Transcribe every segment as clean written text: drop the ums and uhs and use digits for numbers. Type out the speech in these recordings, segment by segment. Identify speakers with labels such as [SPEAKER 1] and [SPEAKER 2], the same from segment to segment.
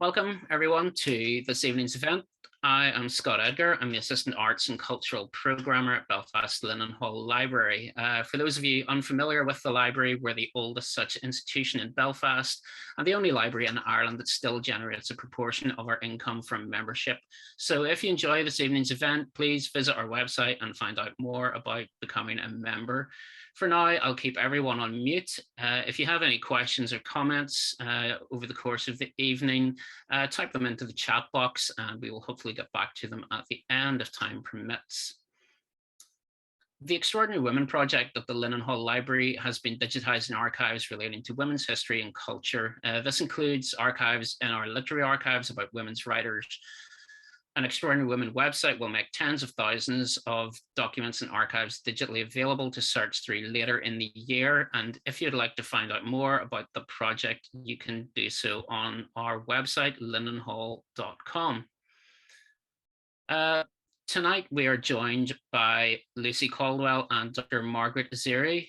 [SPEAKER 1] Welcome everyone to this evening's event. I am Scott Edgar. I'm the Assistant Arts and Cultural Programmer at Belfast Hall Library. For those of you unfamiliar with the library, we're the oldest such institution in Belfast and the only library in Ireland that still generates a proportion of our income from membership. So if you enjoy this evening's event, please visit our website and find out more about becoming a member. For now, I'll keep everyone on mute. If you have any questions or comments over the course of the evening, type them into the chat box and we will hopefully get back to them at the end if time permits. The Extraordinary Women Project of the Hall Library has been digitising archives relating to women's history and culture. This includes archives in our literary archives about women's writers. An Extraordinary Women website will make tens of thousands of documents and archives digitally available to search through later in the year. And if you'd like to find out more about the project, you can do so on our website, lindenhall.com. Tonight, we are joined by Lucy Caldwell and Dr. Margaret Esiri.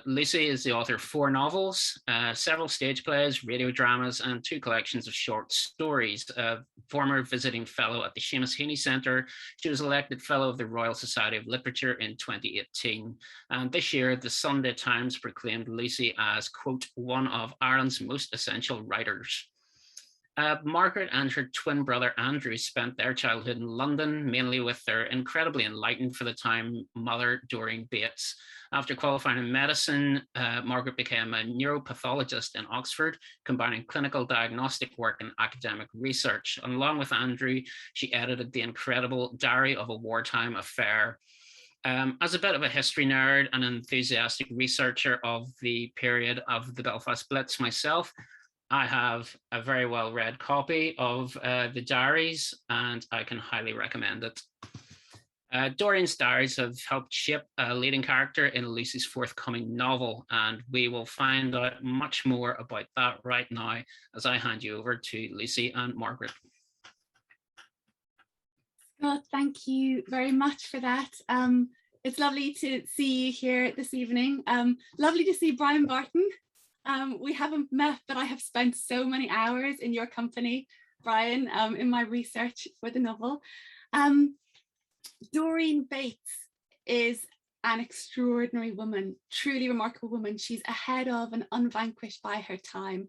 [SPEAKER 1] Lucy is the author of 4 novels, several stage plays, radio dramas, and 2 collections of short stories. A former visiting fellow at the Seamus Heaney Centre, she was elected Fellow of the Royal Society of Literature in 2018. And this year, the Sunday Times proclaimed Lucy as, quote, one of Ireland's most essential writers. Margaret and her twin brother Andrew spent their childhood in London, mainly with their incredibly enlightened for the time mother, Doreen Bates. After qualifying in medicine, Margaret became a neuropathologist in Oxford, combining clinical diagnostic work and academic research. And along with Andrew, she edited the incredible Diary of a Wartime Affair. As a bit of a history nerd and enthusiastic researcher of the period of the Belfast Blitz myself, I have a very well-read copy of the Diaries, and I can highly recommend it. Doreen's diaries have helped shape a leading character in Lucy's forthcoming novel, and we will find out much more about that right now as I hand you over to Lucy and Margaret.
[SPEAKER 2] Well, thank you very much for that. It's lovely to see you here this evening. Lovely to see Brian Barton. We haven't met, but I have spent so many hours in your company, Brian, in my research for the novel. Doreen Bates is an extraordinary woman, truly remarkable woman. She's ahead of and unvanquished by her time.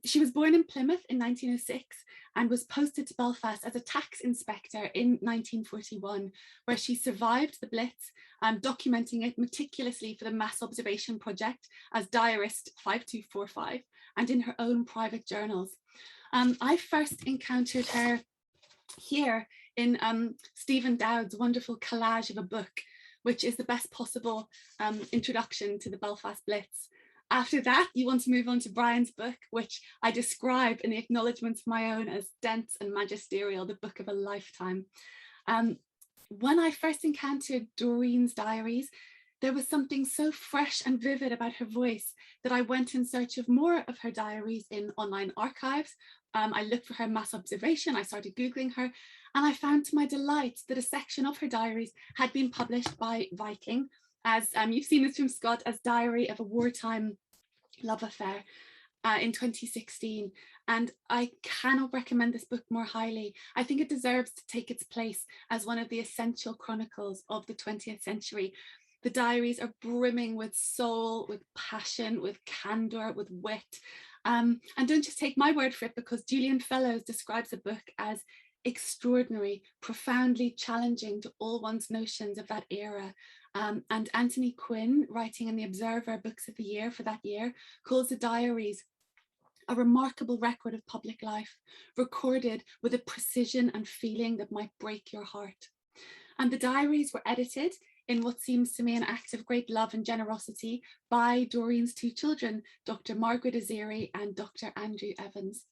[SPEAKER 2] She was born in Plymouth in 1906 and was posted to Belfast as a tax inspector in 1941, where she survived the Blitz, documenting it meticulously for the Mass Observation Project as Diarist 5245 and in her own private journals. I first encountered her here in Stephen Dowd's wonderful collage of a book, which is the best possible introduction to the Belfast Blitz. After that, you want to move on to Brian's book, which I describe in the acknowledgements of my own as dense and magisterial, the book of a lifetime. When I first encountered Doreen's diaries, there was something so fresh and vivid about her voice that I went in search of more of her diaries in online archives. I looked for her mass observation, I started Googling her, and I found to my delight that a section of her diaries had been published by Viking, as you've seen this from Scott, as Diary of a Wartime Love Affair in 2016. And I cannot recommend this book more highly. I think it deserves to take its place as one of the essential chronicles of the 20th century. The diaries are brimming with soul, with passion, with candour, with wit. And don't just take my word for it, because Julian Fellowes describes the book as extraordinary, profoundly challenging to all one's notions of that era. And Anthony Quinn, writing in the Observer Books of the Year for that year, calls the diaries a remarkable record of public life, recorded with a precision and feeling that might break your heart. And the diaries were edited in what seems to me an act of great love and generosity by Doreen's 2 children, Dr. Margaret Esiri and Dr. Andrew Evans.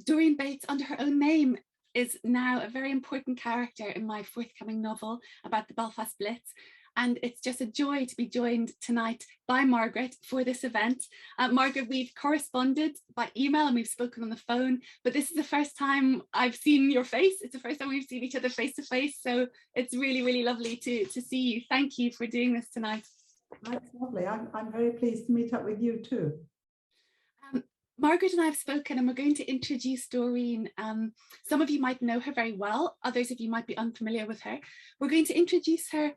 [SPEAKER 2] Doreen Bates, under her own name, is now a very important character in my forthcoming novel about the Belfast Blitz. And it's just a joy to be joined tonight by Margaret for this event. Margaret, we've corresponded by email and we've spoken on the phone, but this is the first time I've seen your face. It's the first time we've seen each other face to face. So it's really, really lovely to see you. Thank you for doing this tonight.
[SPEAKER 3] That's lovely. I'm very pleased to meet up with you too.
[SPEAKER 2] Margaret and I have spoken, and we're going to introduce Doreen. Some of you might know her very well, others of you might be unfamiliar with her. We're going to introduce her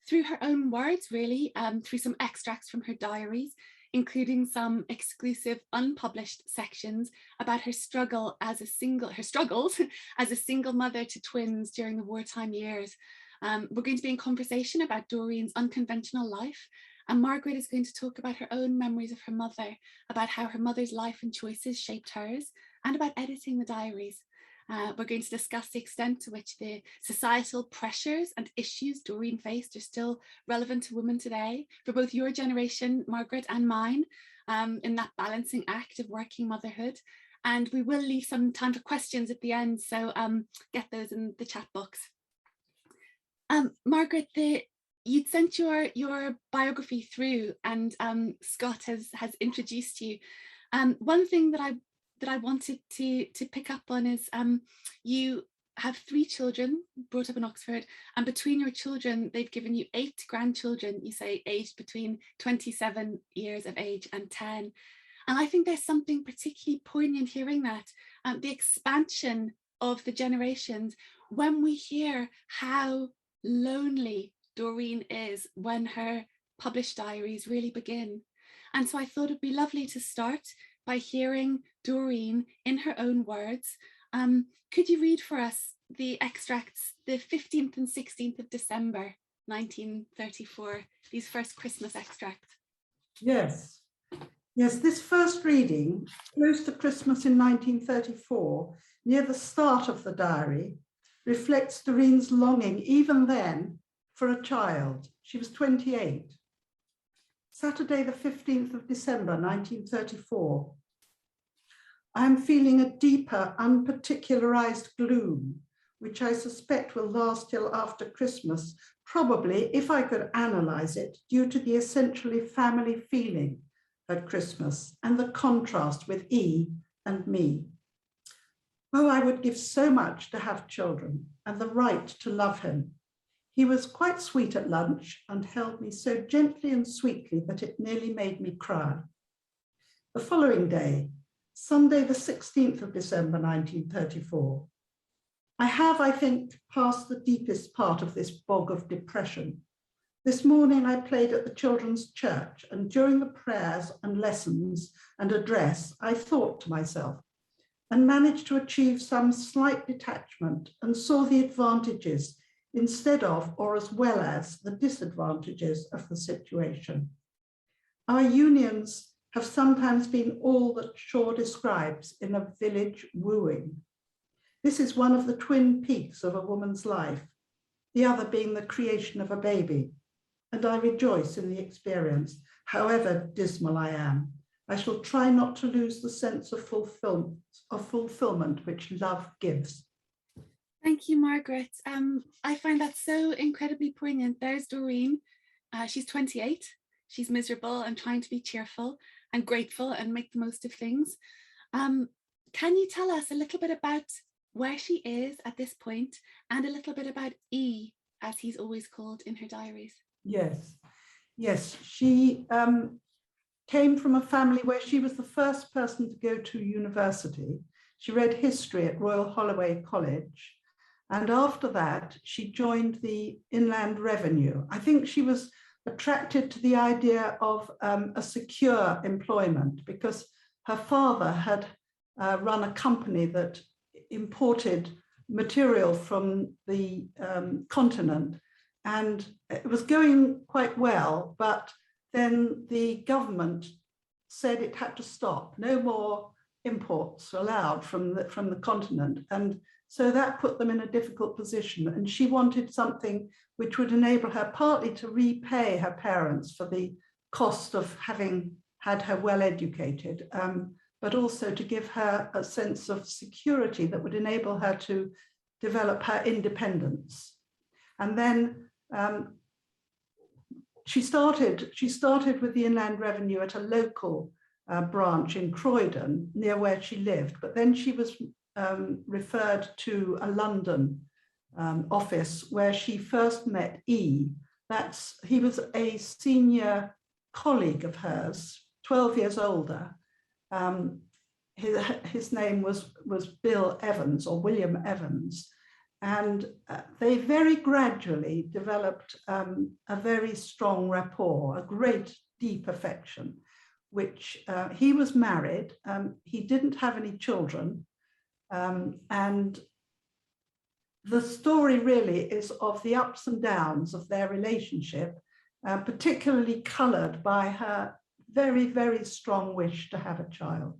[SPEAKER 2] through her own words, really, through some extracts from her diaries, including some exclusive unpublished sections about her struggles as a single mother to twins during the wartime years. We're going to be in conversation about Doreen's unconventional life, and Margaret is going to talk about her own memories of her mother, about how her mother's life and choices shaped hers, and about editing the diaries. We're going to discuss the extent to which the societal pressures and issues Doreen faced are still relevant to women today, for both your generation, Margaret, and mine, in that balancing act of working motherhood. And we will leave some time for questions at the end, so get those in the chat box. Margaret, you'd sent your biography through, and Scott has introduced you. One thing that I wanted to pick up on is you have 3 children brought up in Oxford, and between your children, they've given you 8 grandchildren, you say, aged between 27 years of age and 10. And I think there's something particularly poignant hearing that, the expansion of the generations, when we hear how lonely Doreen is when her published diaries really begin. And so I thought it'd be lovely to start by hearing Doreen in her own words. Could you read for us the extracts, the 15th and 16th of December, 1934, these first Christmas extracts?
[SPEAKER 3] Yes. Yes, this first reading, close to Christmas in 1934, near the start of the diary, reflects Doreen's longing, even then, for a child. She was 28. Saturday, the 15th of December, 1934. I am feeling a deeper, unparticularized gloom, which I suspect will last till after Christmas, probably, if I could analyze it, due to the essentially family feeling at Christmas and the contrast with E and me. Oh, I would give so much to have children and the right to love him. He was quite sweet at lunch and held me so gently and sweetly that it nearly made me cry. The following day, Sunday, the 16th of December, 1934. I have, I think, passed the deepest part of this bog of depression. This morning I played at the children's church, and during the prayers and lessons and address, I thought to myself and managed to achieve some slight detachment and saw the advantages instead of, or as well as, the disadvantages of the situation. Our unions have sometimes been all that Shaw describes in A Village Wooing. This is one of the twin peaks of a woman's life, the other being the creation of a baby, and I rejoice in the experience, however dismal I am. I shall try not to lose the sense of fulfillment which love gives.
[SPEAKER 2] Thank you, Margaret. I find that so incredibly poignant. There's Doreen. She's 28. She's miserable and trying to be cheerful and grateful and make the most of things. Can you tell us a little bit about where she is at this point and a little bit about E, as he's always called in her diaries?
[SPEAKER 3] Yes, yes. She came from a family where she was the first person to go to university. She read history at Royal Holloway College. And after that, she joined the Inland Revenue. I think she was attracted to the idea of a secure employment because her father had run a company that imported material from the continent, and it was going quite well, but then the government said it had to stop. No more imports allowed from the continent. And so that put them in a difficult position. And she wanted something which would enable her partly to repay her parents for the cost of having had her well educated, but also to give her a sense of security that would enable her to develop her independence. And then she started with the Inland Revenue at a local branch in Croydon, near where she lived, but then she was referred to a London office where she first met E. He was a senior colleague of hers, 12 years older, his name was Bill Evans, or William Evans, and they very gradually developed a very strong rapport, a great deep affection, which he was married, he didn't have any children, and the story really is of the ups and downs of their relationship, particularly coloured by her very, very strong wish to have a child.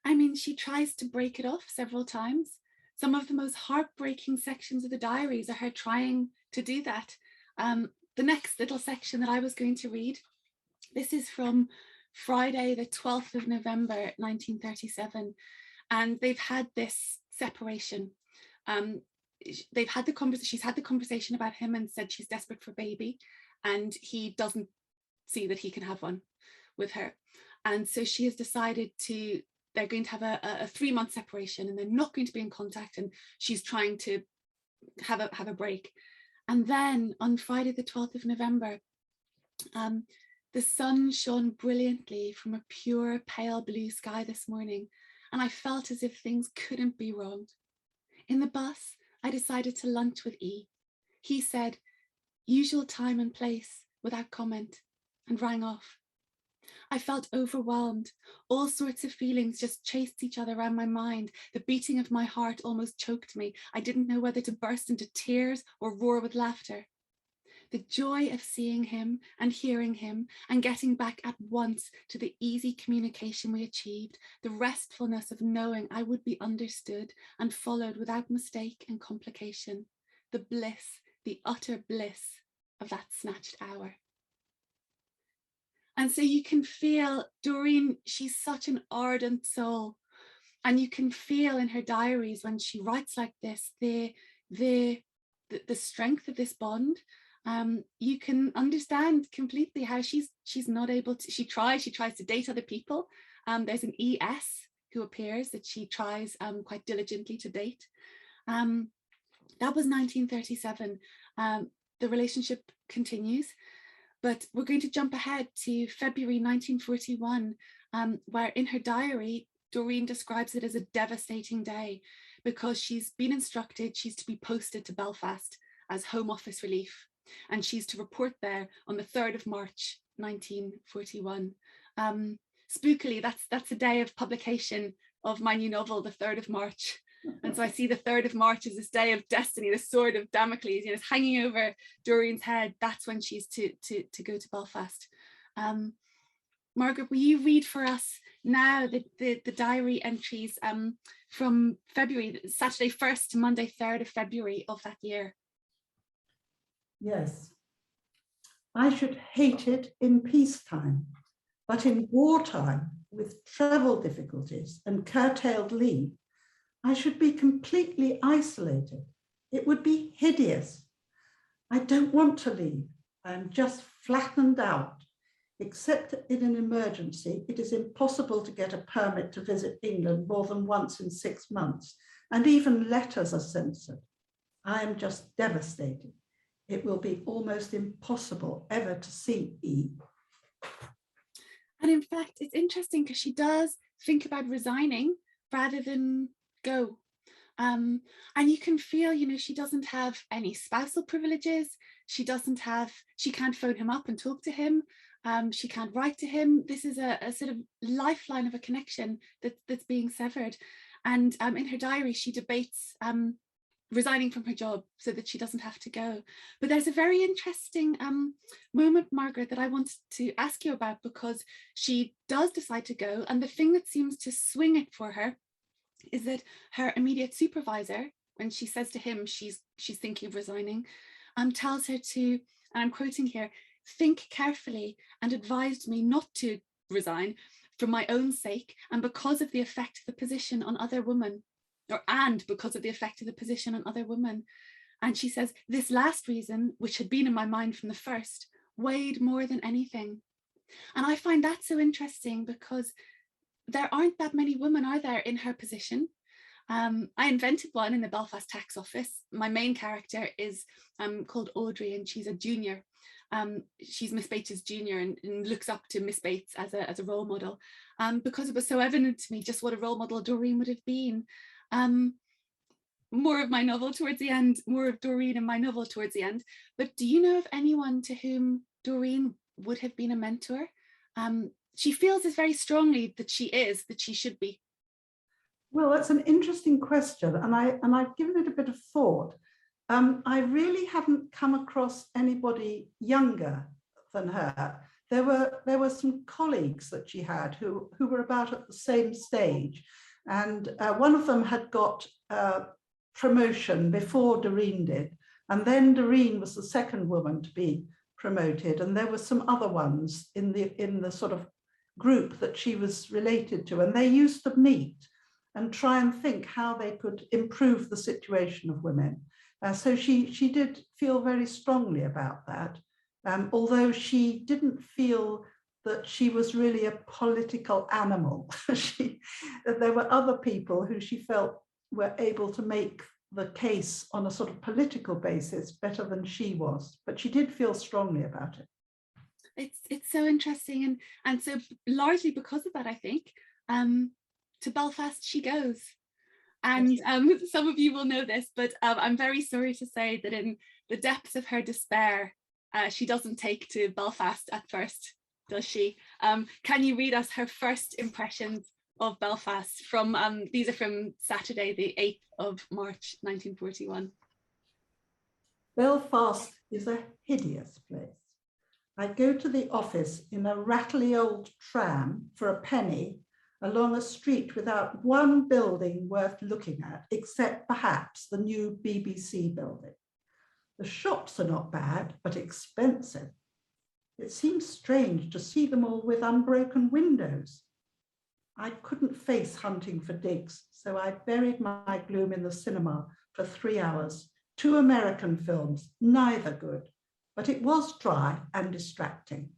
[SPEAKER 2] I mean, she tries to break it off several times. Some of the most heartbreaking sections of the diaries are her trying to do that. The next little section that I was going to read, this is from Friday, the 12th of November, 1937. And they've had this separation. She's had the conversation about him and said she's desperate for a baby, and he doesn't see that he can have one with her. And so she has decided they're going to have a 3-month separation, and they're not going to be in contact, and she's trying to have a break. And then on Friday the 12th of November, the sun shone brilliantly from a pure pale blue sky this morning, and I felt as if things couldn't be wrong. In the bus, I decided to lunch with E. He said, "Usual time and place," without comment, and rang off. I felt overwhelmed. All sorts of feelings just chased each other around my mind. The beating of my heart almost choked me. I didn't know whether to burst into tears or roar with laughter. The joy of seeing him and hearing him and getting back at once to the easy communication we achieved, the restfulness of knowing I would be understood and followed without mistake and complication, the bliss, the utter bliss of that snatched hour. And so you can feel Doreen, she's such an ardent soul. And you can feel in her diaries when she writes like this, the strength of this bond. You can understand completely how she's not able to, she tries to date other people. There's an ES who appears that she tries quite diligently to date. That was 1937. The relationship continues. But we're going to jump ahead to February 1941, where in her diary, Doreen describes it as a devastating day because she's been instructed she's to be posted to Belfast as Home Office relief, and she's to report there on the 3rd of March, 1941. Spookily, that's the day of publication of my new novel, the 3rd of March. And so I see the 3rd of March as this day of destiny, the sword of Damocles, it's hanging over Doreen's head. That's when she's to go to Belfast. Margaret, will you read for us now the diary entries from February, Saturday 1st to Monday 3rd of February of that year?
[SPEAKER 3] Yes. I should hate it in peacetime, but in wartime, with travel difficulties and curtailed leave, I should be completely isolated. It would be hideous. I don't want to leave. I am just flattened out. Except in an emergency, it is impossible to get a permit to visit England more than once in 6 months, and even letters are censored. I am just devastated. It will be almost impossible ever to see E.
[SPEAKER 2] And in fact, it's interesting because she does think about resigning rather than go. And you can feel, she doesn't have any spousal privileges. She can't phone him up and talk to him. She can't write to him. This is a sort of lifeline of a connection that's being severed. And in her diary, she debates resigning from her job so that she doesn't have to go. But there's a very interesting moment, Margaret, that I wanted to ask you about, because she does decide to go. And the thing that seems to swing it for her is that her immediate supervisor, when she says to him she's thinking of resigning, tells her to, and I'm quoting here, "think carefully and advised me not to resign for my own sake and because of the effect of the position on other women," and because of the effect of the position on other women. And she says, "This last reason, which had been in my mind from the first, weighed more than anything." And I find that so interesting because there aren't that many women, are there, in her position? I invented one in the Belfast tax office. My main character is called Audrey, and she's a junior. she's Miss Bates' junior and looks up to Miss Bates as a role model, because it was so evident to me just what a role model Doreen would have been. More of my novel towards the end, more of Doreen in my novel towards the end. But do you know of anyone to whom Doreen would have been a mentor? She feels this very strongly that she should be.
[SPEAKER 3] Well, that's an interesting question, and I've given it a bit of thought. I really haven't come across anybody younger than her. There were some colleagues that she had who were about at the same stage, and one of them had got promotion before Doreen did, and then Doreen was the second woman to be promoted, and there were some other ones in the sort of group that she was related to, and they used to meet and try and think how they could improve the situation of women. So she did feel very strongly about that, although she didn't feel that she was really a political animal. There were other people who she felt were able to make the case on a sort of political basis better than she was, but she did feel strongly about it.
[SPEAKER 2] It's so interesting, and so largely because of that, I think, to Belfast she goes. And some of you will know this, but I'm very sorry to say that in the depths of her despair, she doesn't take to Belfast at first, does she? Can you read us her first impressions of Belfast from, these are from Saturday, the 8th of March, 1941.
[SPEAKER 3] Belfast is a hideous place. I go to the office in a rattly old tram for a penny along a street without one building worth looking at, except perhaps the new BBC building. The shops are not bad, but expensive. It seems strange to see them all with unbroken windows. I couldn't face hunting for digs, so I buried my gloom in the cinema for 3 hours. 2 American films, neither good, but it was dry and distracting.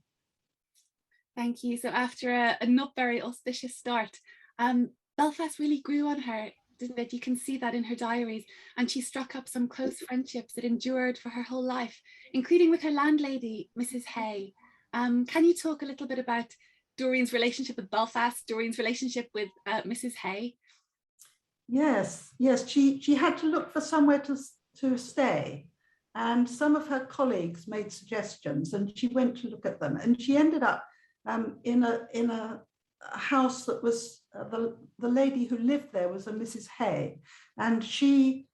[SPEAKER 2] Thank you. So after a not very auspicious start, Belfast really grew on her, didn't it? You can see that in her diaries, and she struck up some close friendships that endured for her whole life, including with her landlady, Mrs. Hay. Can you talk a little bit about Doreen's relationship with Belfast, Doreen's relationship with Mrs. Hay? Yes,
[SPEAKER 3] she had to look for somewhere to stay, and some of her colleagues made suggestions, and she went to look at them, and she ended up in a house that was, the lady who lived there was a Mrs. Hay, and she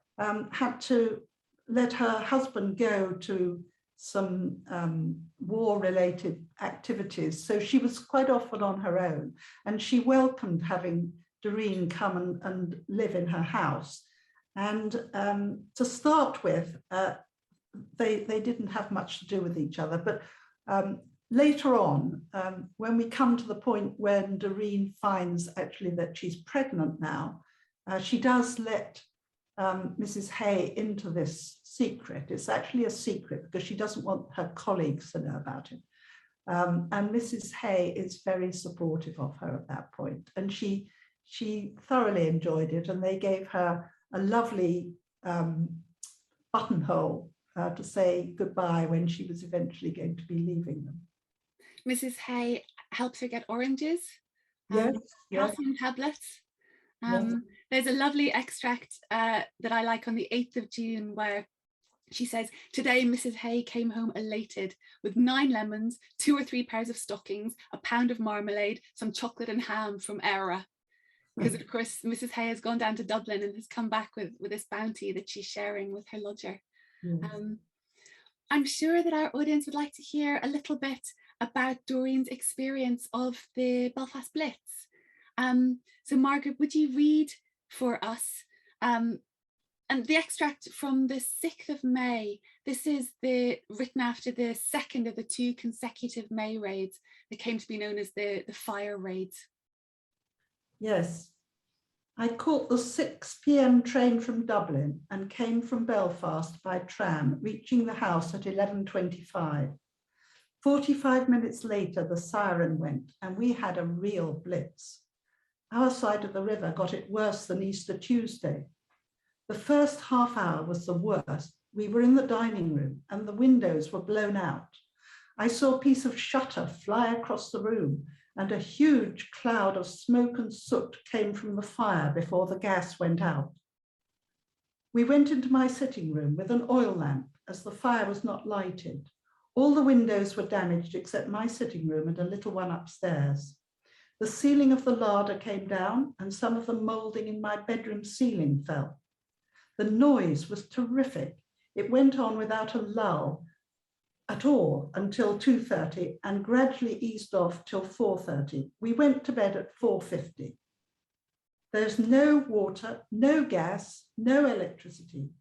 [SPEAKER 3] had to let her husband go to some war-related activities. So she was quite often on her own, and she welcomed having Doreen come and live in her house. And to start with, they didn't have much to do with each other, but later on, when we come to the point when Doreen finds actually that she's pregnant now, she does let Mrs. Hay into this secret. It's actually a secret because she doesn't want her colleagues to know about it. And Mrs. Hay is very supportive of her at that point, and she thoroughly enjoyed it, and they gave her a lovely buttonhole to say goodbye when she was eventually going to be leaving them.
[SPEAKER 2] Mrs. Hay helps her get oranges,
[SPEAKER 3] yes.
[SPEAKER 2] calcium tablets. There's a lovely extract that I like on the 8th of June where she says, "Today Mrs. Hay came home elated with 9 lemons, 2 or 3 pairs of stockings, a pound of marmalade, some chocolate and ham from Era." Because of course Mrs. Hay has gone down to Dublin and has come back with this bounty that she's sharing with her lodger. I'm sure that our audience would like to hear a little bit about Doreen's experience of the Belfast Blitz. So Margaret, would you read for us and the extract from the 6th of May? This is written after the second of the 2 consecutive May raids that came to be known as the fire raids.
[SPEAKER 3] Yes, I caught the 6 p.m. train from Dublin and came from Belfast by tram, reaching the house at 11:25. 45 minutes later, the siren went and we had a real blitz. Our side of the river got it worse than Easter Tuesday. The first half hour was the worst. We were in the dining room and the windows were blown out. I saw a piece of shutter fly across the room, and a huge cloud of smoke and soot came from the fire before the gas went out. We went into my sitting room with an oil lamp, as the fire was not lighted. All the windows were damaged except my sitting room and a little one upstairs. The ceiling of the larder came down, and some of the moulding in my bedroom ceiling fell. The noise was terrific. It went on without a lull at all until 2:30 and gradually eased off till 4:30. We went to bed at 4:50. There's no water, no gas, no electricity.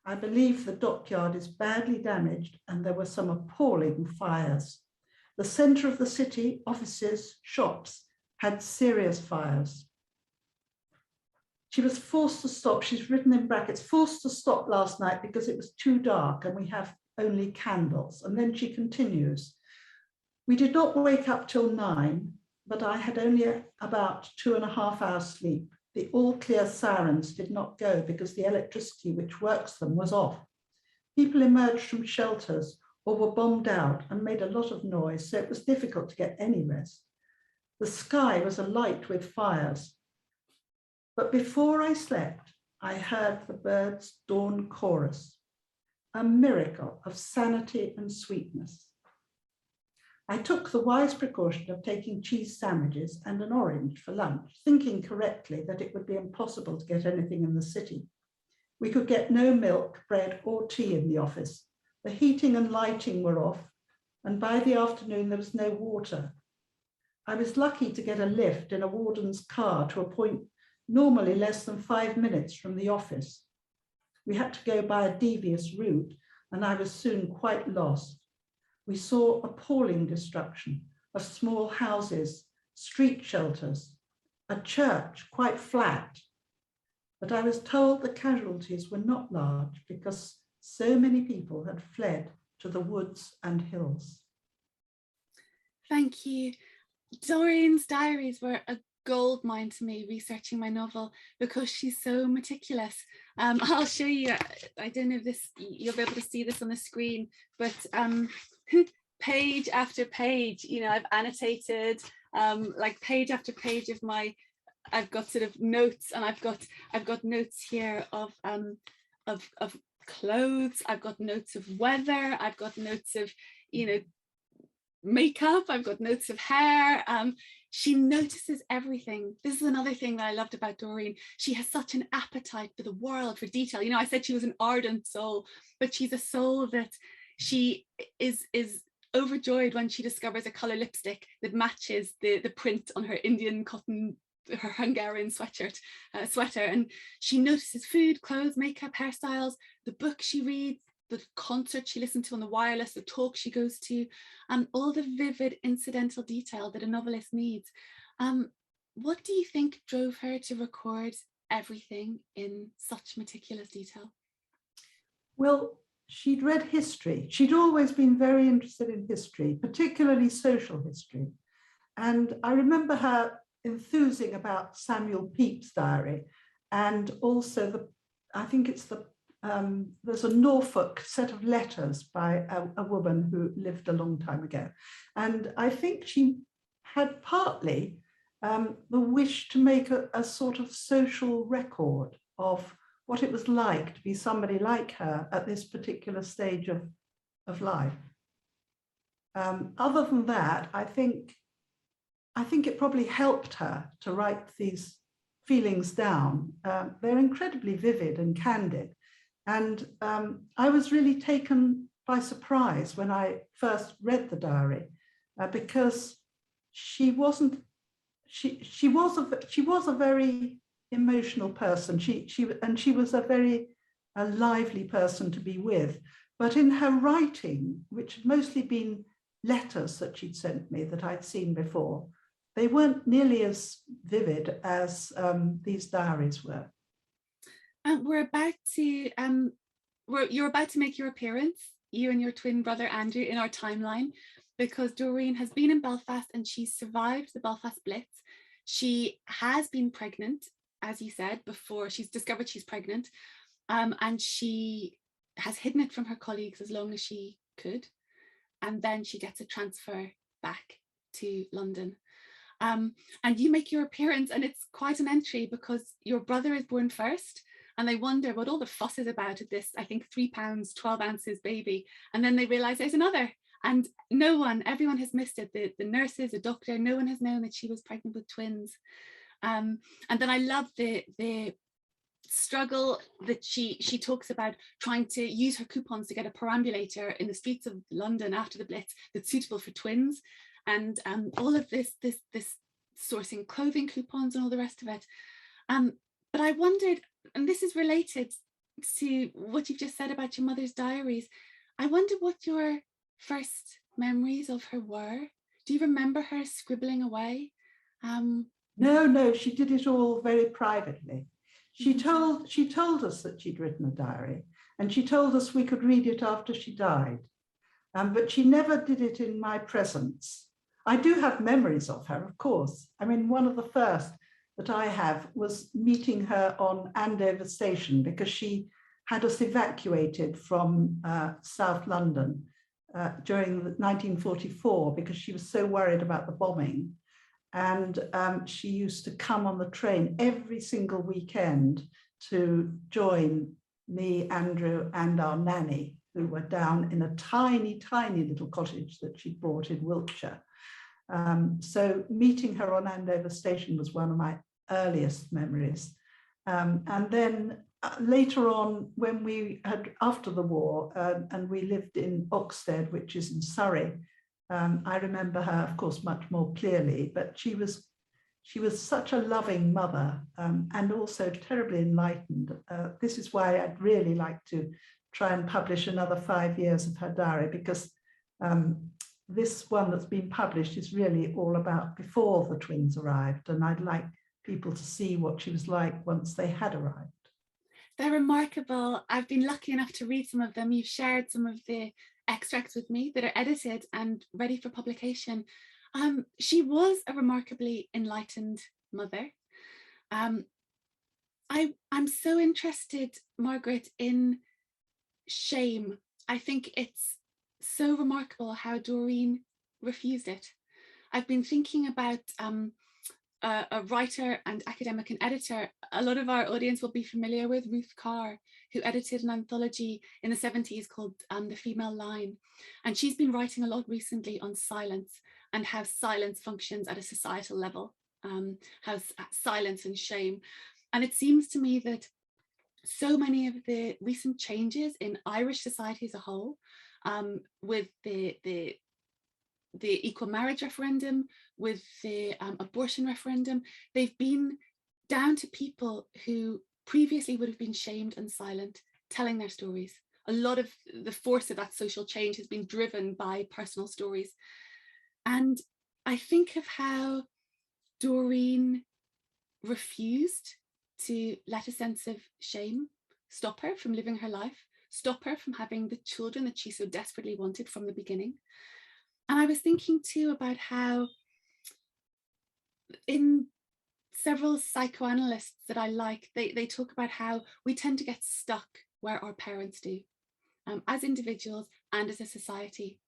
[SPEAKER 3] I believe the dockyard is badly damaged and there were some appalling fires. The centre of the city, offices, shops, had serious fires. She was forced to stop, she's written in brackets, forced to stop last night because it was too dark and we have only candles. And then she continues, we did not wake up till 9, but I had only about 2.5 hours sleep. The all clear sirens did not go because the electricity which works them was off. People emerged from shelters or were bombed out and made a lot of noise, so it was difficult to get any rest. The sky was alight with fires. But before I slept, I heard the birds' dawn chorus, a miracle of sanity and sweetness. I took the wise precaution of taking cheese sandwiches and an orange for lunch, thinking correctly that it would be impossible to get anything in the city. We could get no milk, bread, or tea in the office. The heating and lighting were off, and by the afternoon there was no water. I was lucky to get a lift in a warden's car to a point normally less than 5 minutes from the office. We had to go by a devious route, and I was soon quite lost. We saw appalling destruction of small houses, street shelters, a church quite flat. But I was told the casualties were not large because so many people had fled to the woods and hills.
[SPEAKER 2] Thank you. Doreen's diaries were a goldmine to me researching my novel because she's so meticulous. I'll show you, I don't know if this, you'll be able to see this on the screen, but page after page, you know, I've annotated like page after page of my, I've got sort of notes, and I've got notes here of clothes, I've got notes of weather, I've got notes of, you know, makeup, I've got notes of hair. She notices everything. This is another thing that I loved about Doreen. She has such an appetite for the world, for detail. You know, I said she was an ardent soul, but she's a soul that she is overjoyed when she discovers a colour lipstick that matches the print on her Indian cotton, her Hungarian sweater, and she notices food, clothes, makeup, hairstyles, the book she reads, the concert she listens to on the wireless, the talk she goes to, and all the vivid incidental detail that a novelist needs. What do you think drove her to record everything in such meticulous detail?
[SPEAKER 3] Well, she'd read history. She'd always been very interested in history, particularly social history. And I remember her enthusing about Samuel Pepys' diary, and also I think it's there's a Norfolk set of letters by a woman who lived a long time ago. And I think she had partly the wish to make a sort of social record of what it was like to be somebody like her at this particular stage of life. Other than that, I think it probably helped her to write these feelings down. They're incredibly vivid and candid. And I was really taken by surprise when I first read the diary, because she was a very emotional person. She was a very lively person to be with. But in her writing, which had mostly been letters that she'd sent me that I'd seen before, they weren't nearly as vivid as these diaries were.
[SPEAKER 2] You're about to make your appearance, you and your twin brother Andrew, in our timeline, because Doreen has been in Belfast and she's survived the Belfast Blitz. She has been pregnant, as you said, before she's discovered she's pregnant, and she has hidden it from her colleagues as long as she could. and then she gets a transfer back to London. And you make your appearance, and it's quite an entry because your brother is born first, and they wonder what all the fuss is about at this, I think, 3 pounds, 12 ounces baby. And then they realize there's another, and everyone has missed it. The nurses, the doctor, no one has known that she was pregnant with twins. And then I love the struggle that she talks about, trying to use her coupons to get a perambulator in the streets of London after the Blitz that's suitable for twins, and all of this sourcing clothing coupons and all the rest of it. But I wondered, and this is related to what you've just said about your mother's diaries, I wonder what your first memories of her were. Do you remember her scribbling away?
[SPEAKER 3] No, she did it all very privately. She told us that she'd written a diary, and she told us we could read it after she died. But she never did it in my presence. I do have memories of her, of course. I mean, one of the first that I have was meeting her on Andover Station, because she had us evacuated from South London during 1944, because she was so worried about the bombing. And she used to come on the train every single weekend to join me, Andrew, and our nanny, who were down in a tiny, tiny little cottage that she bought in Wiltshire. So meeting her on Andover Station was one of my earliest memories. And then later on, when we had, after the war, and we lived in Oxted, which is in Surrey, I remember her, of course, much more clearly, but she was such a loving mother, and also terribly enlightened. This is why I'd really like to try and publish another 5 years of her diary, because this one that's been published is really all about before the twins arrived, and I'd like people to see what she was like once they had arrived.
[SPEAKER 2] They're remarkable. I've been lucky enough to read some of them. You've shared some of the extracts with me that are edited and ready for publication. She was a remarkably enlightened mother. I'm so interested, Margaret, in shame. I think it's so remarkable how Doreen refused it. I've been thinking about a writer and academic and editor. A lot of our audience will be familiar with Ruth Carr, who edited an anthology in the 70s called The Female Line. And she's been writing a lot recently on silence and how silence functions at a societal level, how silence and shame. And it seems to me that so many of the recent changes in Irish society as a whole, with the equal marriage referendum, with the abortion referendum, they've been down to people who previously would have been shamed and silent, telling their stories. A lot of the force of that social change has been driven by personal stories. And I think of how Doreen refused to let a sense of shame stop her from living her life, stop her from having the children that she so desperately wanted from the beginning. And I was thinking too about how in several psychoanalysts that I like, they talk about how we tend to get stuck where our parents do, as individuals and as a society.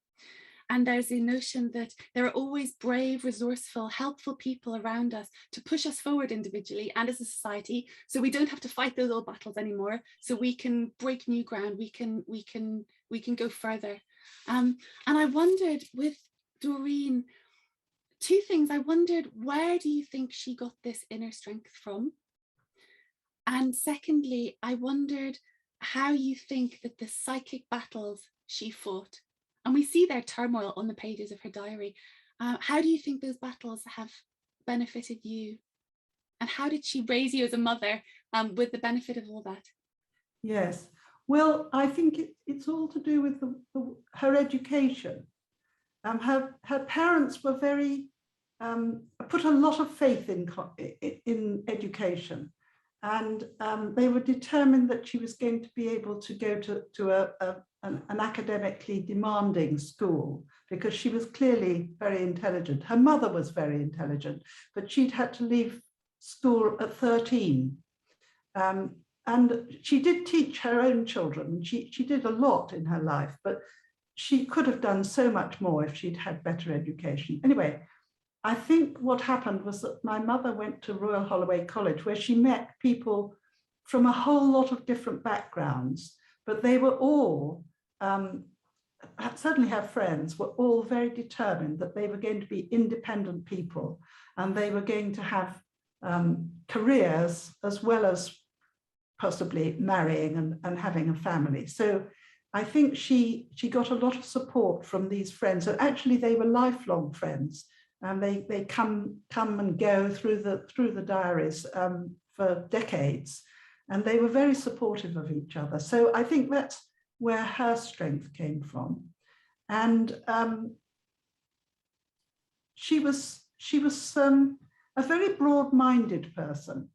[SPEAKER 2] And there's the notion that there are always brave, resourceful, helpful people around us to push us forward individually and as a society, so we don't have to fight those old battles anymore, so we can break new ground, we can go further. And I wondered with Doreen, two things. I wondered, where do you think she got this inner strength from? And secondly, I wondered how you think that the psychic battles she fought, and we see their turmoil on the pages of her diary, how do you think those battles have benefited you? And how did she raise you as a mother with the benefit of all that?
[SPEAKER 3] Yes, well, I think it's all to do with her education. Her parents were very, put a lot of faith in education, and they were determined that she was going to be able to go to an academically demanding school, because she was clearly very intelligent. Her mother was very intelligent, but she'd had to leave school at 13. And she did teach her own children. She did a lot in her life, but she could have done so much more if she'd had better education. Anyway, I think what happened was that my mother went to Royal Holloway College, where she met people from a whole lot of different backgrounds, but they were all, certainly her friends, were all very determined that they were going to be independent people and they were going to have careers as well as possibly marrying and having a family. So I think she got a lot of support from these friends. So actually they were lifelong friends, and they come and go through the diaries for decades, and they were very supportive of each other. So I think that's where her strength came from. And she was a very broad-minded person,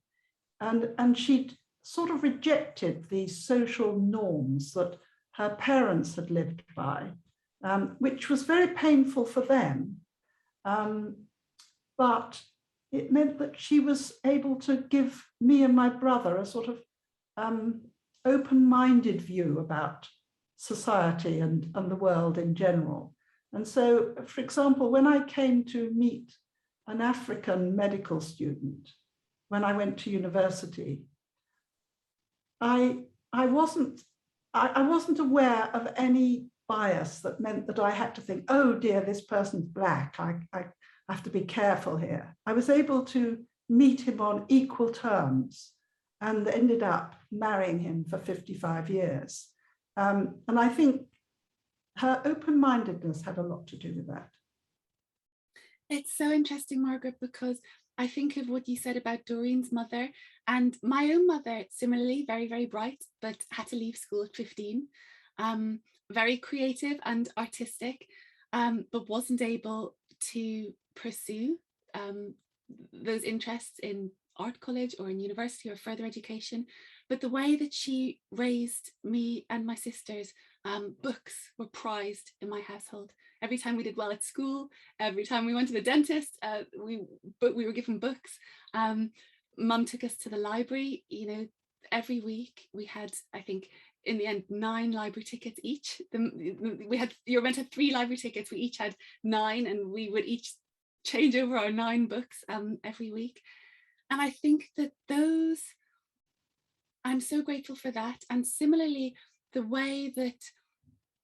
[SPEAKER 3] and she'd sort of rejected these social norms that her parents had lived by, which was very painful for them. But it meant that she was able to give me and my brother a sort of open-minded view about society and the world in general. And so, for example, when I came to meet an African medical student when I went to university, I wasn't aware of any bias that meant that I had to think, oh dear, this person's black, I have to be careful here. I was able to meet him on equal terms and ended up marrying him for 55 years. And I think her open-mindedness had a lot to do with that.
[SPEAKER 2] It's so interesting, Margaret, because I think of what you said about Doreen's mother, and my own mother, similarly, very, very bright, but had to leave school at 15. Very creative and artistic, but wasn't able to pursue those interests in art college or in university or further education. But the way that she raised me and my sisters, books were prized in my household. Every time we did well at school, every time we went to the dentist, we were given books. Mum took us to the library. You know, every week we had, I think, in the end, 9 library tickets each. You were meant to have 3 library tickets. We each had 9, and we would each change over our 9 books every week. And I think that I'm so grateful for that. And similarly, the way that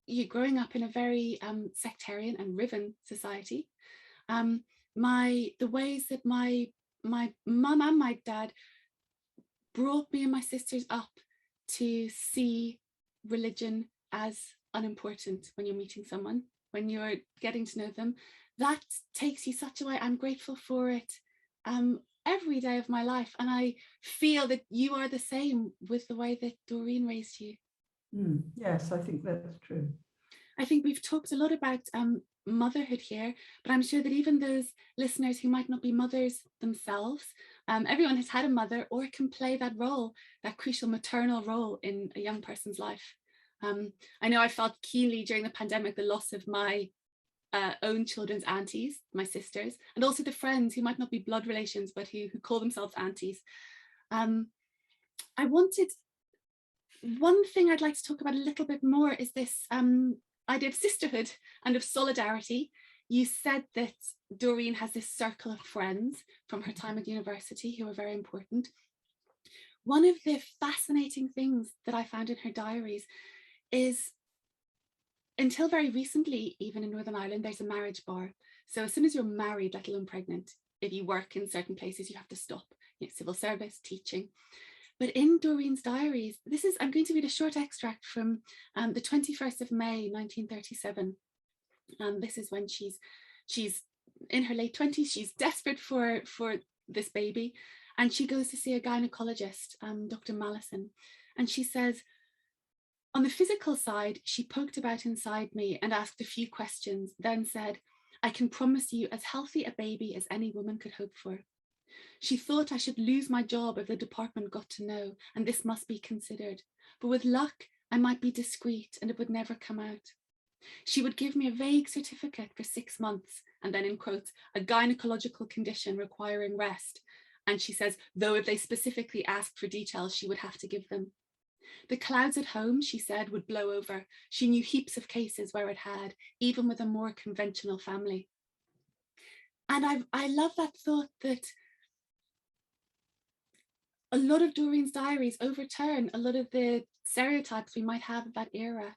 [SPEAKER 2] you're growing up in a very sectarian and riven society, the ways that my mum and my dad brought me and my sisters up to see religion as unimportant when you're meeting someone, when you're getting to know them, that takes you such a way. I'm grateful for it every day of my life. And I feel that you are the same with the way that Doreen raised you.
[SPEAKER 3] Yes, I think that's true.
[SPEAKER 2] I think we've talked a lot about motherhood here, but I'm sure that even those listeners who might not be mothers themselves, everyone has had a mother or can play that role, that crucial maternal role in a young person's life. I know I felt keenly during the pandemic the loss of my own children's aunties, my sisters, and also the friends who might not be blood relations, but who call themselves aunties. One thing I'd like to talk about a little bit more is this idea of sisterhood and of solidarity. You said that Doreen has this circle of friends from her time at university who are very important. One of the fascinating things that I found in her diaries is, until very recently, even in Northern Ireland, there's a marriage bar. So as soon as you're married, let alone pregnant, if you work in certain places, you have to stop, civil service, teaching. But in Doreen's diaries, I'm going to read a short extract from the 21st of May, 1937. This is when she's in her late 20s, she's desperate for this baby, and she goes to see a gynecologist, Dr. Mallison, and she says, on the physical side, she poked about inside me and asked a few questions, then said, I can promise you as healthy a baby as any woman could hope for. She thought I should lose my job if the department got to know, and this must be considered. But with luck, I might be discreet and it would never come out. She would give me a vague certificate for 6 months, and then in quotes, a gynecological condition requiring rest. And she says, though if they specifically asked for details, she would have to give them. The clouds at home, she said, would blow over. She knew heaps of cases where it had, even with a more conventional family. And I love that thought that a lot of Doreen's diaries overturn a lot of the stereotypes we might have of that era.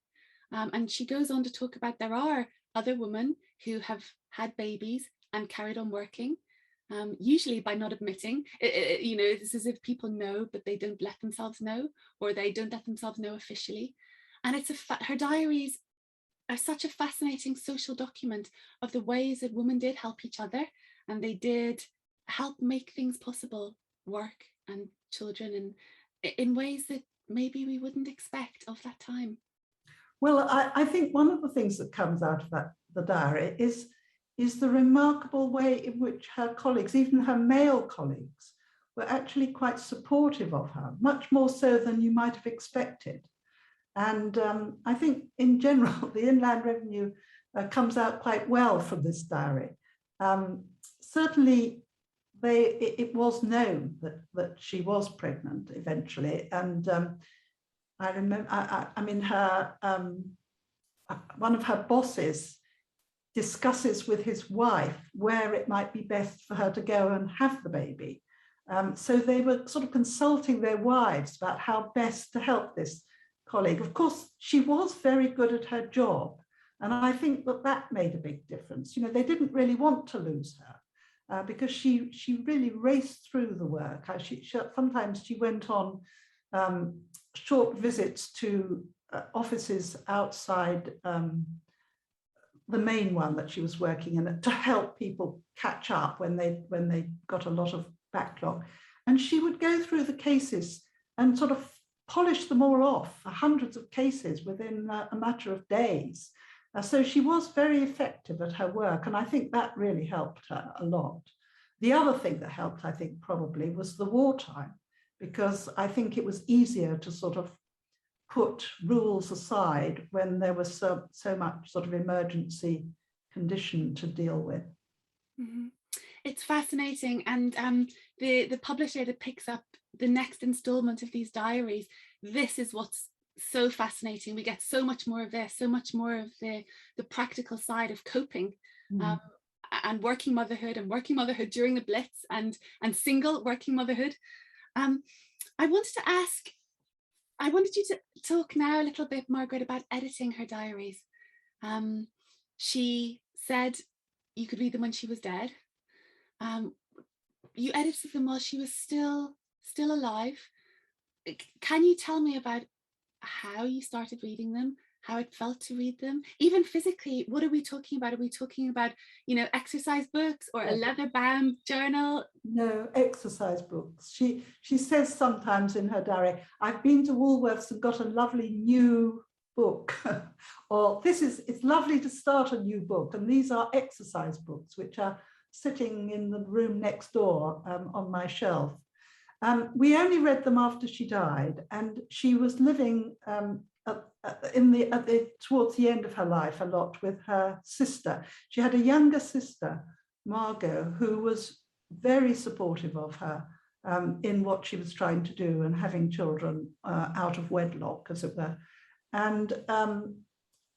[SPEAKER 2] And she goes on to talk about there are other women who have had babies and carried on working, usually by not admitting. You know, it's as if people know, but they don't let themselves know, or they don't let themselves know officially. And it's her diaries are such a fascinating social document of the ways that women did help each other, and they did help make things possible, work and children, and in ways that maybe we wouldn't expect of that time.
[SPEAKER 3] Well, I think one of the things that comes out of the diary is the remarkable way in which her colleagues, even her male colleagues, were actually quite supportive of her, much more so than you might have expected. And I think in general, the Inland Revenue comes out quite well from this diary. Certainly, it was known that she was pregnant eventually, and I remember. I mean, her one of her bosses discusses with his wife where it might be best for her to go and have the baby. So they were sort of consulting their wives about how best to help this colleague. Of course, she was very good at her job, and I think that made a big difference. You know, they didn't really want to lose her. Because she really raced through the work. Sometimes she went on short visits to offices outside the main one that she was working in to help people catch up when they got a lot of backlog. And she would go through the cases and sort of polish them all off, hundreds of cases within a matter of days. So she was very effective at her work, and I think that really helped her a lot. The other thing that helped, I think, probably was the wartime, because I think it was easier to sort of put rules aside when there was so much sort of emergency condition to deal with.
[SPEAKER 2] Mm-hmm. It's fascinating, and the publisher that picks up the next installment of these diaries, this is what's so fascinating. We get so much more of this, so much more of the practical side of coping, and working motherhood, and working motherhood during the Blitz, and single working motherhood. I wanted you to talk now a little bit, Margaret, about editing her diaries. She said you could read them when she was dead. You edited them while she was still alive. Can you tell me about how you started reading them, how it felt to read them, even physically? What are we talking about? Are we talking about, you know, exercise books or a leather-bound journal?
[SPEAKER 3] No, exercise books. She says sometimes in her diary, I've been to Woolworths and got a lovely new book, or it's lovely to start a new book, and these are exercise books which are sitting in the room next door on my shelf. We only read them after she died, and she was living towards the end of her life a lot with her sister. She had a younger sister, Margot, who was very supportive of her in what she was trying to do and having children out of wedlock, as it were. And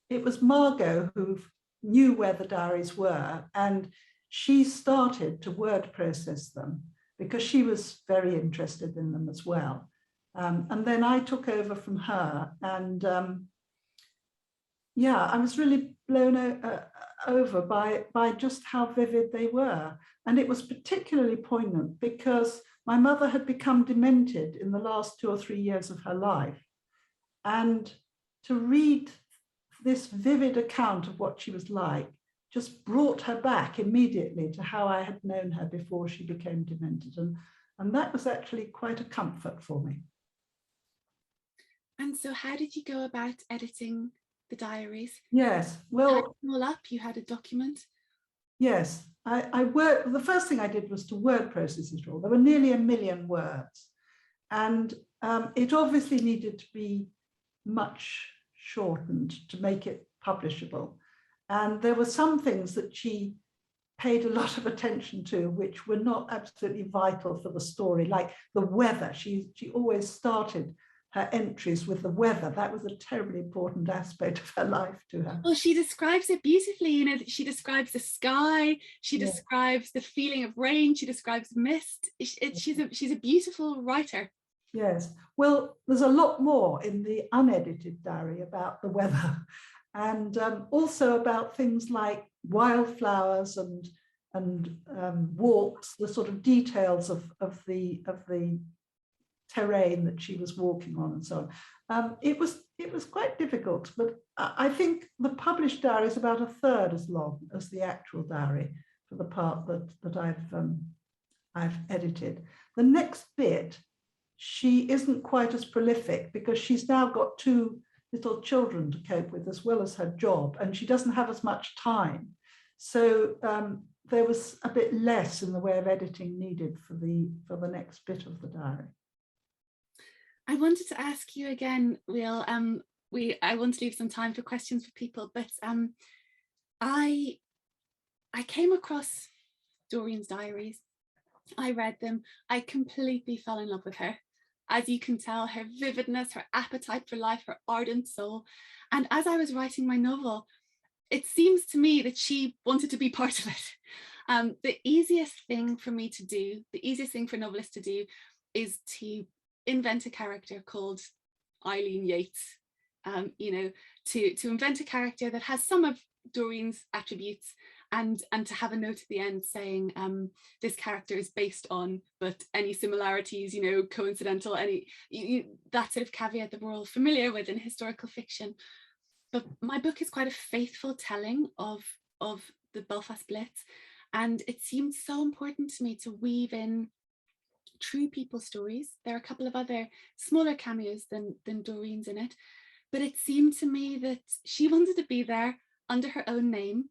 [SPEAKER 3] it was Margot who knew where the diaries were, and she started to word process them because she was very interested in them as well. And then I took over from her, and I was really blown over by just how vivid they were. And it was particularly poignant because my mother had become demented in the last 2 or 3 years of her life. And to read this vivid account of what she was like just brought her back immediately to how I had known her before she became demented. And that was actually quite a comfort for me.
[SPEAKER 2] And so how did you go about editing the diaries?
[SPEAKER 3] Yes, well,
[SPEAKER 2] you had them all up, you had a document?
[SPEAKER 3] Yes, the first thing I did was to word process it all. There were nearly 1 million words, and it obviously needed to be much shortened to make it publishable. And there were some things that she paid a lot of attention to which were not absolutely vital for the story, like the weather. She always started her entries with the weather. That was a terribly important aspect of her life to her.
[SPEAKER 2] Well, she describes it beautifully. You know, she describes the sky, she describes the feeling of rain, she describes mist. She's a beautiful writer.
[SPEAKER 3] Yes. Well, there's a lot more in the unedited diary about the weather, and also about things like wildflowers and walks, the sort of details of the terrain that she was walking on and so on. It was quite difficult, but I think the published diary is about a third as long as the actual diary for the part that I've edited. The next bit, she isn't quite as prolific because she's now got 2 little children to cope with as well as her job, and she doesn't have as much time. So there was a bit less in the way of editing needed for the next bit of the diary.
[SPEAKER 2] I wanted to ask you again, Will. I want to leave some time for questions for people, but I came across Doreen's diaries. I read them. I completely fell in love with her. As you can tell, her vividness, her appetite for life, her ardent soul. And as I was writing my novel, it seems to me that she wanted to be part of it. The easiest thing for me to do, the easiest thing for novelists to do, is to invent a character called Eileen Yates. You know, to invent a character that has some of Doreen's attributes, and to have a note at the end saying this character is based on, but any similarities, you know, coincidental, that sort of caveat that we're all familiar with in historical fiction. But my book is quite a faithful telling of the Belfast Blitz, and it seemed so important to me to weave in true people stories. There are a couple of other smaller cameos than Doreen's in it, but it seemed to me that she wanted to be there under her own name.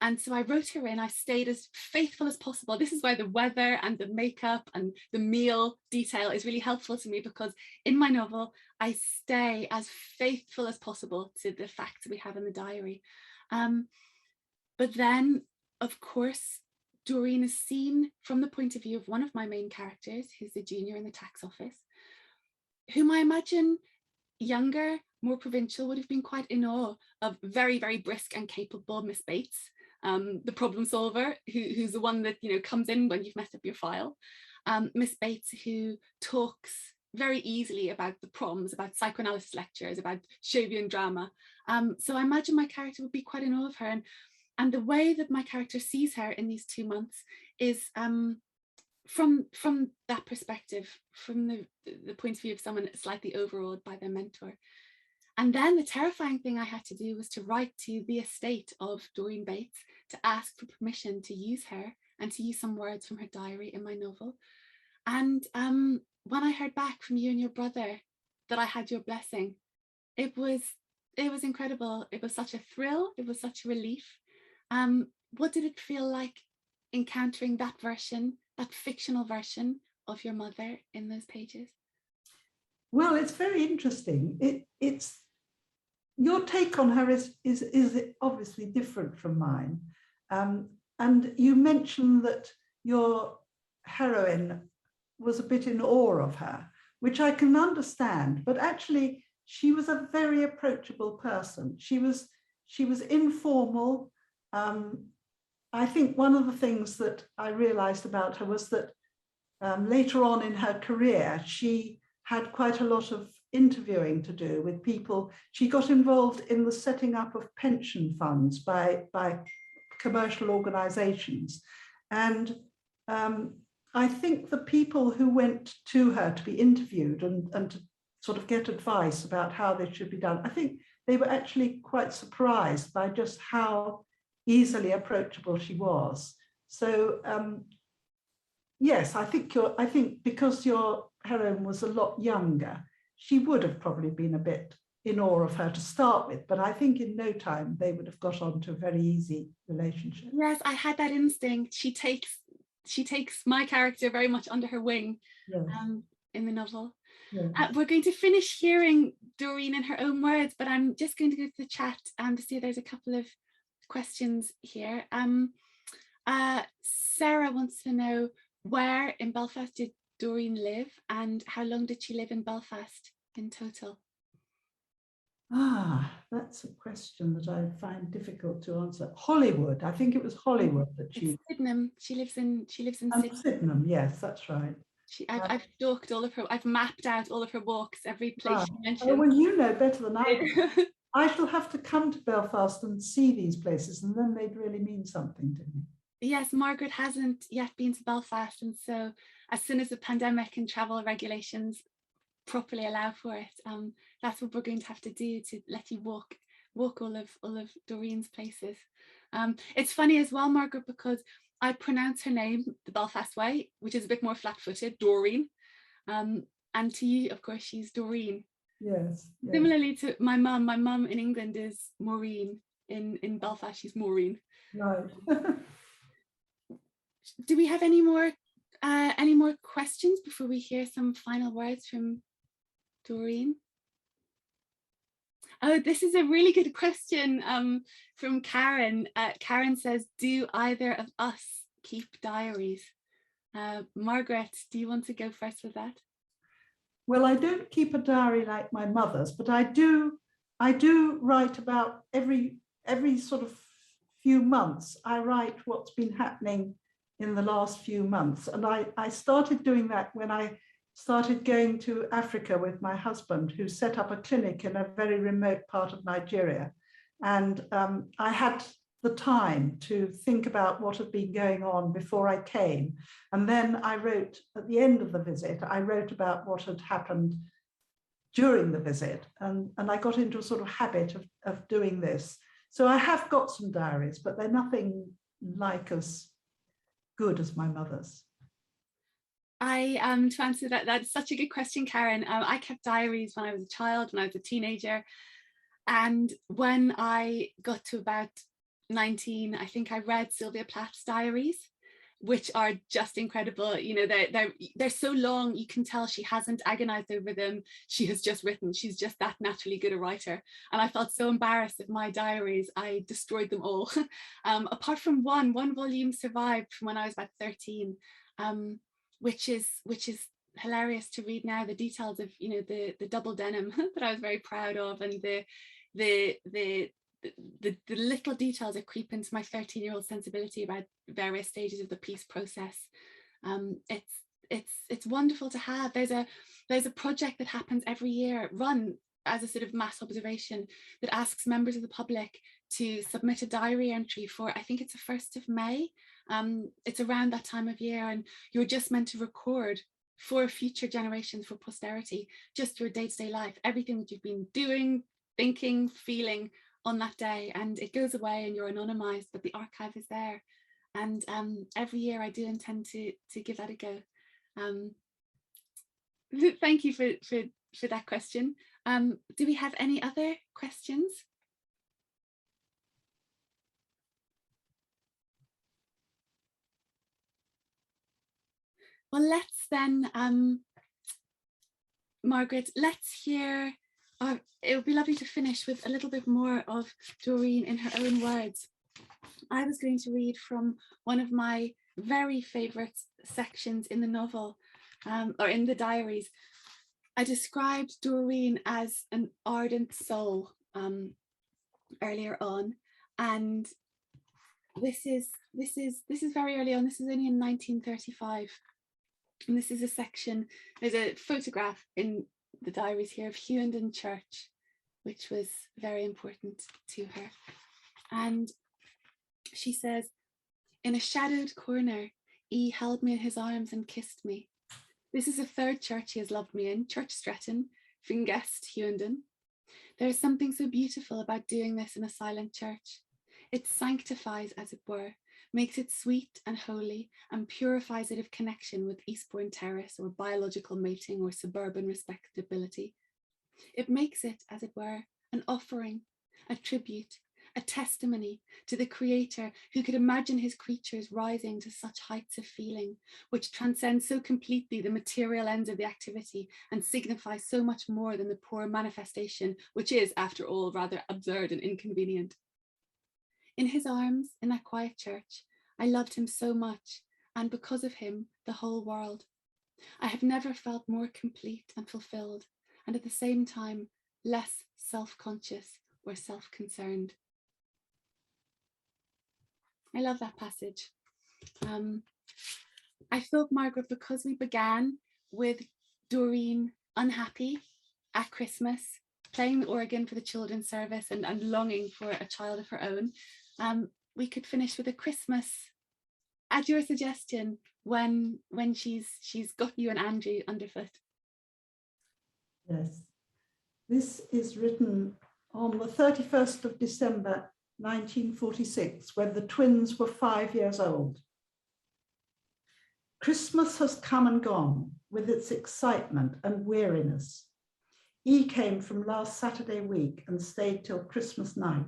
[SPEAKER 2] And so I wrote her in. I stayed as faithful as possible. This is why the weather and the makeup and the meal detail is really helpful to me, because in my novel, I stay as faithful as possible to the facts we have in the diary. But then, of course, Doreen is seen from the point of view of one of my main characters, who's the junior in the tax office, whom I imagine younger, more provincial, would have been quite in awe of very, very brisk and capable Miss Bates, the problem solver, who's the one that, you know, comes in when you've messed up your file. Miss Bates, who talks very easily about the proms, about psychoanalysis lectures, about Shavian drama. So I imagine my character would be quite in awe of her. And the way that my character sees her in these 2 months is from that perspective, from the point of view of someone slightly overawed by their mentor. And then the terrifying thing I had to do was to write to the estate of Doreen Bates to ask for permission to use her and to use some words from her diary in my novel. And when I heard back from you and your brother that I had your blessing, it was incredible. It was such a thrill. It was such a relief. What did it feel like encountering that version, that fictional version of your mother in those pages?
[SPEAKER 3] Well, it's very interesting. It's your take on her is obviously different from mine. And you mentioned that your heroine was a bit in awe of her, which I can understand, but actually she was a very approachable person. She was informal. I think one of the things that I realized about her was that later on in her career, she had quite a lot of interviewing to do with people. She got involved in the setting up of pension funds by commercial organizations. And I think the people who went to her to be interviewed and to sort of get advice about how this should be done, I think they were actually quite surprised by just how easily approachable she was. So yes, I think because your heroine was a lot younger, she would have probably been a bit in awe of her to start with, but I think in no time they would have got on to a very easy relationship.
[SPEAKER 2] Yes, I had that instinct. She takes my character very much under her wing. Yes. In the novel. Yes. We're going to finish hearing Doreen in her own words, but I'm just going to go to the chat to see if there's a couple of questions here. Sarah wants to know, where in Belfast did Doreen live and how long did she live in Belfast in total?
[SPEAKER 3] That's a question that I find difficult to answer. Hollywood, I think it was Hollywood that
[SPEAKER 2] It's Sydenham. She lives in Sydenham.
[SPEAKER 3] Sydenham, yes, that's right.
[SPEAKER 2] I've stalked all of her. I've mapped out all of her walks, every place she mentioned.
[SPEAKER 3] Oh, well, you know better than I do. I shall have to come to Belfast and see these places, and then they'd really mean something to me.
[SPEAKER 2] Yes, Margaret hasn't yet been to Belfast, and so as soon as the pandemic and travel regulations properly allow for it, that's what we're going to have to do, to let you walk all of Doreen's places. It's funny as well, Margaret, because I pronounce her name the Belfast way, which is a bit more flat-footed, Doreen, and to you, of course, she's Doreen.
[SPEAKER 3] Yes, yes.
[SPEAKER 2] Similarly to my mum in England is Maureen. In Belfast, she's Maureen.
[SPEAKER 3] Right.
[SPEAKER 2] Do we have any more questions before we hear some final words from Doreen? Oh, this is a really good question from Karen. Karen says, do either of us keep diaries? Margaret, do you want to go first with that?
[SPEAKER 3] Well, I don't keep a diary like my mother's, but I do write about every sort of few months. I write what's been happening in the last few months. And I started doing that when I started going to Africa with my husband, who set up a clinic in a very remote part of Nigeria. And I had the time to think about what had been going on before I came. And then I wrote, at the end of the visit, I wrote about what had happened during the visit. And I got into a sort of habit of doing this. So I have got some diaries, but they're nothing like as good as my mother's.
[SPEAKER 2] To answer that, that's such a good question, Karen. I kept diaries when I was a child, when I was a teenager. And when I got to about 19, I think I read Sylvia Plath's diaries, which are just incredible. You know, they're so long, you can tell she hasn't agonized over them. She has just written. She's just that naturally good a writer. And I felt so embarrassed of my diaries. I destroyed them all. Apart from one volume survived from when I was about 13, which is hilarious to read now. The details of, you know, the double denim that I was very proud of, and the little details that creep into my 13-year-old sensibility about various stages of the peace process. It's wonderful to have. There's a project that happens every year, run as a sort of mass observation, that asks members of the public to submit a diary entry for, I think it's the 1st of May. It's around that time of year, and you're just meant to record for future generations, for posterity, just your day-to-day life, everything that you've been doing, thinking, feeling on that day, and it goes away and you're anonymized, but the archive is there. And every year I do intend to give that a go. Thank you for that question. Do we have any other questions? Well, let's then, Margaret, let's hear, it would be lovely to finish with a little bit more of Doreen in her own words. I was going to read from one of my very favourite sections in the novel, or in the diaries. I described Doreen as an ardent soul earlier on, and this is very early on. This is only in 1935. And this is a section, there's a photograph in the diaries here of Hughenden Church, which was very important to her. And she says, in a shadowed corner, he held me in his arms and kissed me. This is the 3rd church he has loved me in, Church Stretton, Fingest, Hughenden. There is something so beautiful about doing this in a silent church. It sanctifies, as it were, makes it sweet and holy, and purifies it of connection with Eastbourne Terrace or biological mating or suburban respectability. It makes it, as it were, an offering, a tribute, a testimony to the Creator who could imagine his creatures rising to such heights of feeling, which transcend so completely the material ends of the activity and signify so much more than the poor manifestation, which is, after all, rather absurd and inconvenient. In his arms, in that quiet church, I loved him so much, and because of him, the whole world. I have never felt more complete and fulfilled, and at the same time, less self-conscious or self-concerned. I love that passage. I thought, Margaret, because we began with Doreen unhappy at Christmas, playing the organ for the children's service and longing for a child of her own, we could finish with a Christmas, at your suggestion, when she's got you and Andrew underfoot.
[SPEAKER 3] Yes, this is written on the 31st of December 1946, when the twins were 5 years old. Christmas has come and gone with its excitement and weariness. E came from last Saturday week and stayed till Christmas night.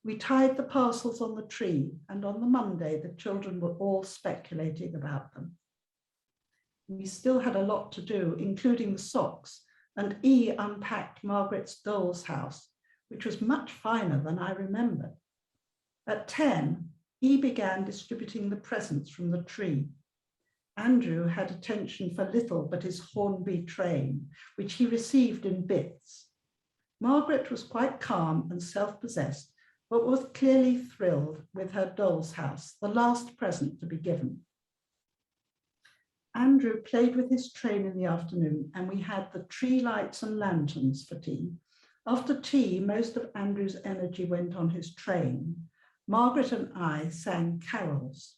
[SPEAKER 3] We tied the parcels on the tree, and on the Monday, the children were all speculating about them. We still had a lot to do, including the socks, and E unpacked Margaret's doll's house, which was much finer than I remembered. At 10, E began distributing the presents from the tree. Andrew had attention for little but his Hornby train, which he received in bits. Margaret was quite calm and self-possessed, but was clearly thrilled with her doll's house, the last present to be given. Andrew played with his train in the afternoon, and we had the tree lights and lanterns for tea. After tea, most of Andrew's energy went on his train. Margaret and I sang carols.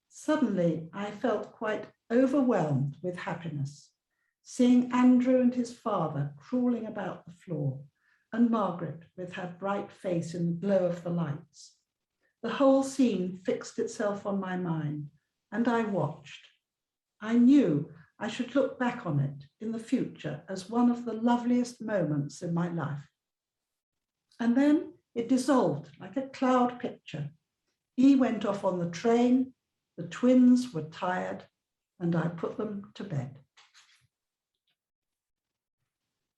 [SPEAKER 3] Suddenly, I felt quite overwhelmed with happiness, seeing Andrew and his father crawling about the floor, and Margaret with her bright face in the glow of the lights. The whole scene fixed itself on my mind, and I watched. I knew I should look back on it in the future as one of the loveliest moments in my life. And then it dissolved like a cloud picture. E went off on the train, the twins were tired, and I put them to bed.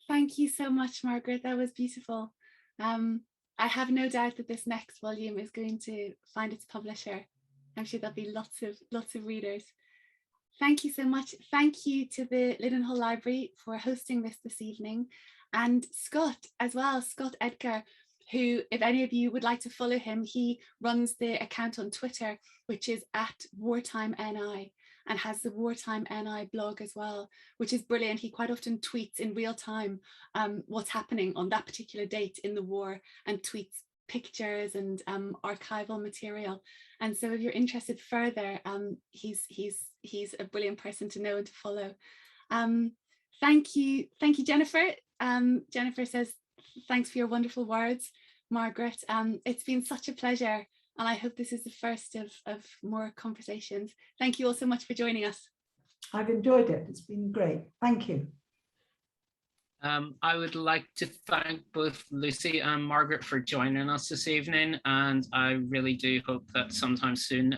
[SPEAKER 2] Thank you so much, Margaret. That was beautiful. I have no doubt that this next volume is going to find its publisher. I'm sure there'll be lots of readers. Thank you so much. Thank you to the Lidenhall Library for hosting this evening, and Scott as well, Scott Edgar, who, if any of you would like to follow him, he runs the account on Twitter, which is @WartimeNI, and has the Wartime NI blog as well, which is brilliant. He quite often tweets in real time what's happening on that particular date in the war, and tweets pictures and archival material. And so if you're interested further, he's a brilliant person to know and to follow. Thank you, Jennifer. Jennifer says, thanks for your wonderful words, Margaret. It's been such a pleasure, and I hope this is the first of more conversations. Thank you all so much for joining us.
[SPEAKER 3] I've enjoyed it. It's been great. Thank you.
[SPEAKER 1] I would like to thank both Lucy and Margaret for joining us this evening, and I really do hope that sometime soon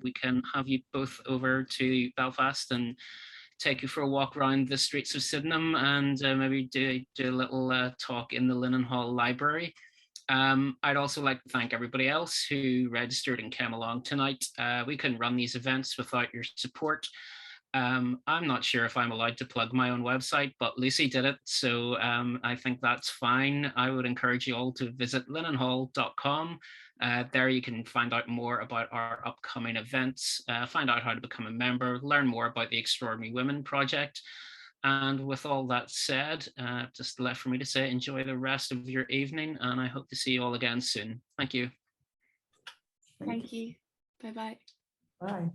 [SPEAKER 1] we can have you both over to Belfast and take you for a walk around the streets of Sydenham, and maybe do a little talk in the Lidenhall Library. I'd also like to thank everybody else who registered and came along tonight. We couldn't run these events without your support. I'm not sure if I'm allowed to plug my own website, but Lucy did it, so I think that's fine. I would encourage you all to visit lidenhall.com. There you can find out more about our upcoming events, find out how to become a member, learn more about the Extraordinary Women Project. And with all that said, just left for me to say, enjoy the rest of your evening, and I hope to see you all again soon. Thank you.
[SPEAKER 2] Thank you. Bye-bye.
[SPEAKER 3] Bye.